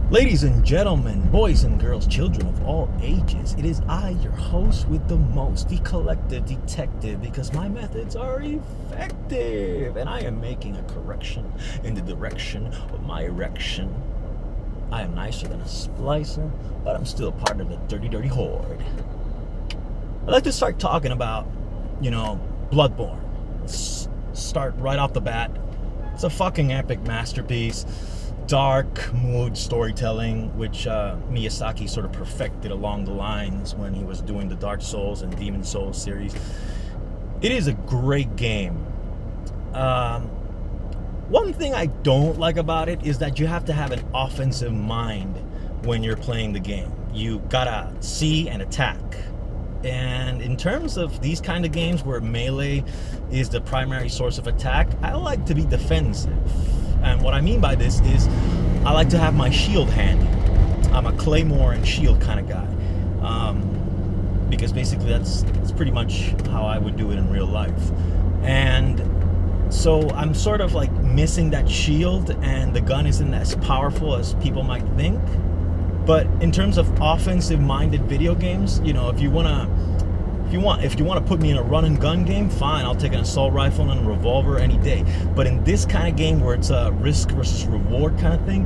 Ladies and gentlemen, boys and girls, children of all ages, it is I, your host with the most, the collective detective, because my methods are effective, and I am making a correction in the direction of my erection. I am nicer than a splicer, but I'm still part of the dirty, dirty horde. I'd like to start talking about, Bloodborne. Let's start right off the bat. It's a fucking epic masterpiece. Dark mood storytelling, which Miyazaki sort of perfected along the lines when he was doing the Dark Souls and Demon Souls series. It is a great game. One thing I don't like about it is that you have to have an offensive mind when you're playing the game. You gotta see and attack. And in terms of these kind of games where melee is the primary source of attack, I like to be defensive. And what I mean by this is I like to have my shield handy. I'm a claymore and shield kind of guy. Because basically that's pretty much how I would do it in real life. And so I'm sort of like missing that shield, and the gun isn't as powerful as people might think. But in terms of offensive-minded video games, if you want to put me in a run and gun game, fine, I'll take an assault rifle and a revolver any day. But in this kind of game where it's a risk versus reward kind of thing,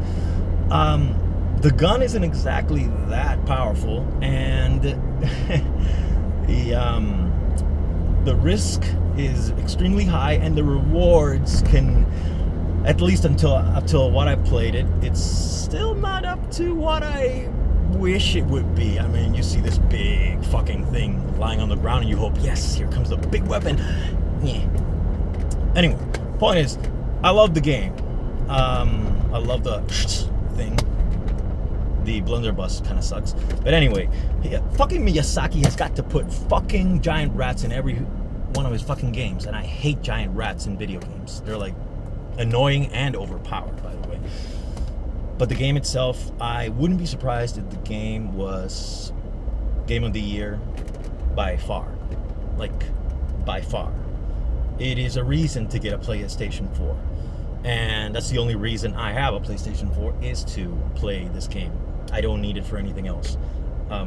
the gun isn't exactly that powerful, and the risk is extremely high, and the rewards can, at least until what I played it's still not up to what I wish it would be. I mean, you see this big fucking thing lying on the ground and you hope, yes, here comes the big weapon. Yeah. Anyway, point is, I love the game. I love the thing. The blunderbuss kind of sucks. But anyway, fucking Miyazaki has got to put fucking giant rats in every one of his fucking games. And I hate giant rats in video games. They're like annoying and overpowered, by the way. But the game itself, I wouldn't be surprised if the game was Game of the Year by far. Like, by far. It is a reason to get a PlayStation 4. And that's the only reason I have a PlayStation 4, is to play this game. I don't need it for anything else. I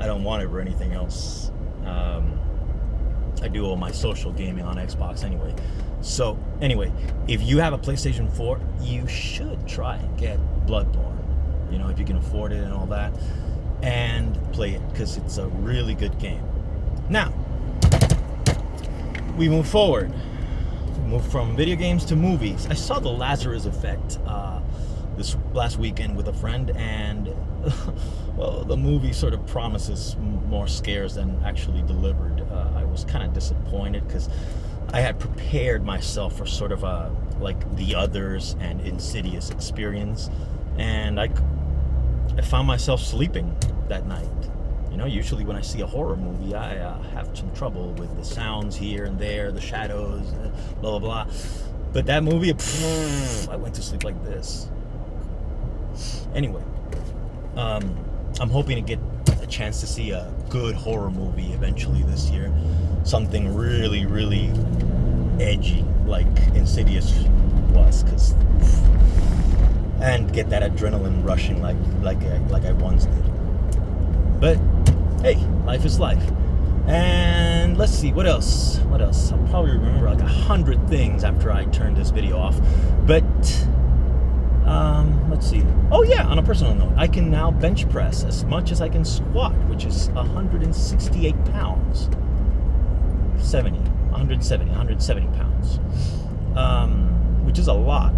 don't want it for anything else. I do all my social gaming on Xbox anyway. So, anyway, if you have a PlayStation 4, you should try and get Bloodborne. If you can afford it and all that. And play it, because it's a really good game. Now, we move forward. We move from video games to movies. I saw the Lazarus Effect this last weekend with a friend, and well, the movie sort of promises more scares than actually delivered. I was kind of disappointed because I had prepared myself for sort of a like The Others and Insidious experience, and I found myself sleeping that night. Usually when I see a horror movie, I have some trouble with the sounds here and there, the shadows, blah, blah, blah. But that movie, I went to sleep like this. Anyway, I'm hoping to get a chance to see a good horror movie eventually this year. Something really, really edgy, like Insidious was, and get that adrenaline rushing like I once did. But hey, life is life. And let's see, what else? I'll probably remember like 100 things after I turn this video off. But let's see. Oh yeah, on a personal note, I can now bench press as much as I can squat, which is 168 pounds. 170 pounds. Which is a lot,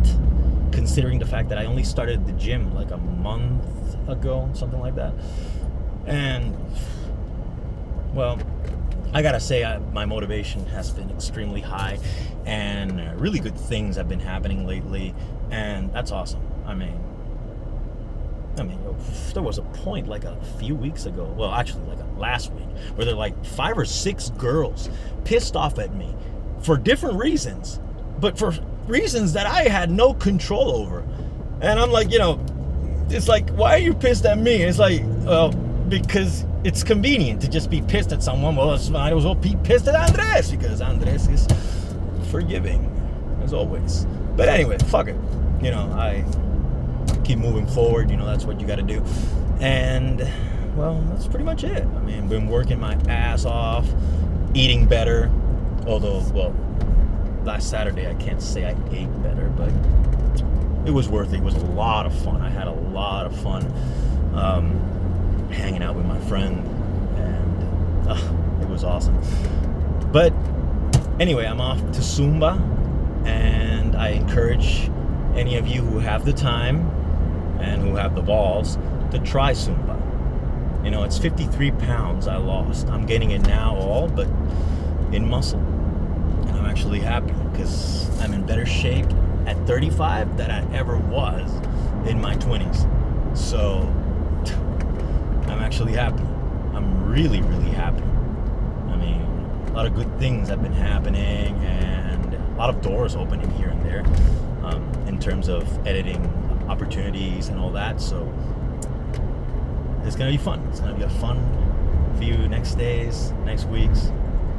considering the fact that I only started the gym like a month ago, something like that. And, well, I gotta say, my motivation has been extremely high, and really good things have been happening lately, and that's awesome. I mean, there was a point like a few weeks ago, well, actually like last week, where there were like 5 or 6 girls pissed off at me for different reasons, but for reasons that I had no control over. And I'm like, it's like, why are you pissed at me? It's like, well, because it's convenient to just be pissed at someone. Well, I might as well be pissed at Andres, because Andres is forgiving, as always. But anyway, fuck it. I keep moving forward. You know, that's what you got to do. And well, that's pretty much it. I mean, been working my ass off, eating better. Although, well, last Saturday I can't say I ate better, but it was worth it. It was a lot of fun. I had a lot of fun hanging out with my friend, and it was awesome. But anyway, I'm off to Zumba, and I encourage any of you who have the time and who have the balls to try Zumba. You know, it's 53 pounds I lost. I'm getting it now all, but in muscle. And I'm actually happy because I'm in better shape at 35 than I ever was in my 20s. So I'm actually happy. I'm really, really happy. I mean, a lot of good things have been happening and a lot of doors opening here and there in terms of editing opportunities and all that. So it's gonna be fun. It's gonna be a fun few next days, next weeks,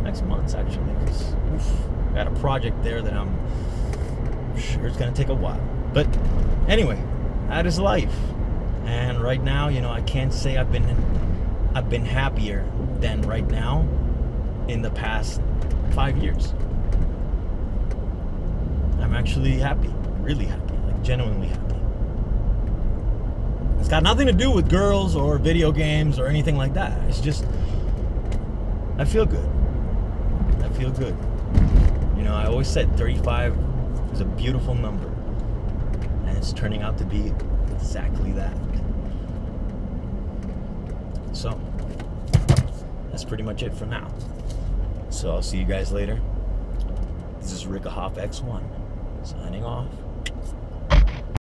next months actually, because I got a project there that I'm sure it's gonna take a while. But anyway, that is life. And right now, you know, I can't say I've been happier than right now in the past 5 years. I'm actually happy, really happy, like genuinely happy. It's got nothing to do with girls or video games or anything like that. It's just, I feel good. I feel good. You know, I always said 35 is a beautiful number, and it's turning out to be exactly that. So, that's pretty much it for now. So I'll see you guys later. This is Rick Hoff X1, signing off.